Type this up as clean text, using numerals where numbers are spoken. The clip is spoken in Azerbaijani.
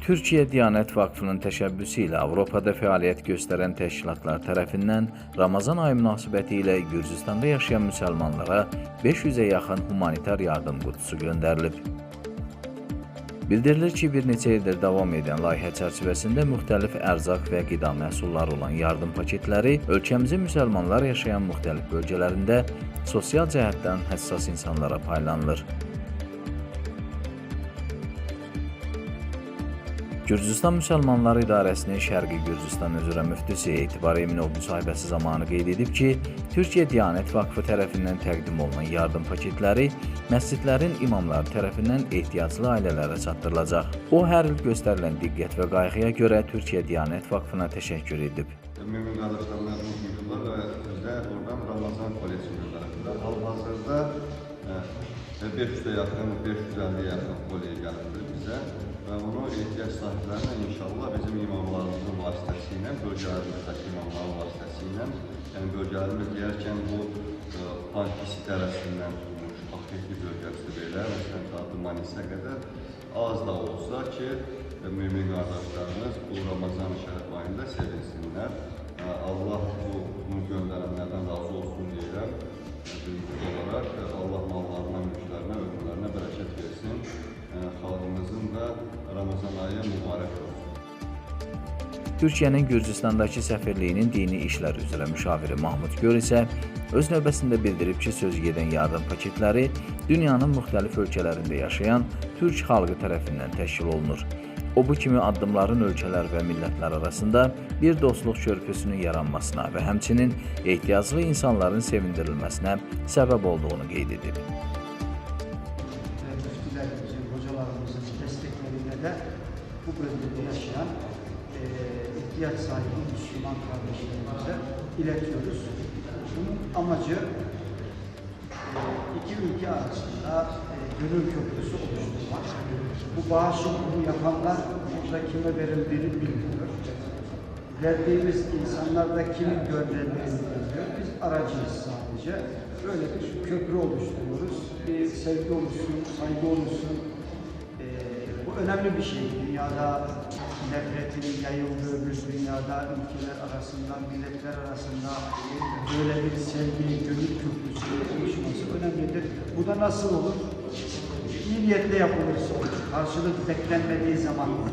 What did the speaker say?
Türkiyə Diyanət Vakfının təşəbbüsü ilə Avropada fəaliyyət göstərən təşkilatlar tərəfindən Ramazan ayı münasibətilə Gürcüstanda yaşayan müsəlmanlara 500-ə yaxın humanitar yardım qutusu göndərilib. Bildirilir ki, bir neçə ildir davam edən layihə çərçivəsində müxtəlif ərzaq və qida məhsulları olan yardım paketləri ölkəmizin müsəlmanlar yaşayan müxtəlif bölgələrində sosial cəhətdən həssas insanlara paylanılır. Gürcüstan Müsəlmanları İdarəsinin Şərqi Gürcüstan üzrə müftisi Etibar Eminov müsahibəsi zamanı qeyd edib ki, Türkiyə Diyanət Vakfı tərəfindən təqdim olunan yardım paketləri məscidlərin imamları tərəfindən ehtiyaclı ailələrə çatdırılacaq. O, hər il göstərilən diqqət və qayğıya görə Türkiyə Diyanət Vakfına təşəkkür edib. Mümin qardaşlarımız buyurdular və bizlər oradan Ramazan kolleksiyonu tərəfindən hal-hazırda 500-ə yaxın, 550-yə yaxın kolye gəlibdir bizə. Və bunu ehtiyac sahiblərinə inşallah bizim imamlarımızın vasitəsilə, bölgələrimizdəki imamların vasitəsilə, yəni bölgələrimiz deyərkən bu Pankisi tərəfindən tutulmuş, Akdeki bölgəsi belə, məsələn, Tadı Manisə qədər az da olsa ki, mümin qardaşlarımız bu Ramazan şərif ayında sevinsinlər. Allah bunu göndərənlərdən razı olsun deyirəm. Olaraq Allah mallarına, mülklərinə, ömürlərinə bərəkət versin. Xalqımızın da Ramazan ayı mübarək olsun. Türkiyənin Gürcüstandakı səfirliyinin dini işlər üzrə müşaviri Mahmud Gör isə öz növbəsində bildirib ki, söz gedən yardım paketləri dünyanın müxtəlif ölkələrində yaşayan türk xalqı tərəfindən təşkil olunur. O, bu kimi addımların ölkələr və millətlər arasında bir dostluq körpüsünün yaranmasına və həmçinin ehtiyaclı insanların sevindirilməsinə səbəb olduğunu qeyd edib. Bu bölgede yaşayan ihtiyaç sahibi Müslüman kardeşlerimize iletiyoruz. Bunun amacı iki ülke arasında gönül köprüsü oluşturmak. Bu bağışı bunu yapanlar burada kime verildiğini bilmiyor. Verdiğimiz insanlar da kimin gönderdiğini bilmiyor. Biz aracıyız sadece. Böyle bir köprü oluşturuyoruz. Bir sevgi oluşsun, saygı oluşsun. Bu önemli bir şey. Dünyada nefretin yayıldığı bir dünyada ülkeler arasında, milletler arasında böyle bir sevgi, gönül köprüsü oluşması önemlidir. Bu da nasıl olur? İyi niyetle yapılırsa olur. Karşılık beklenmediği zaman olur.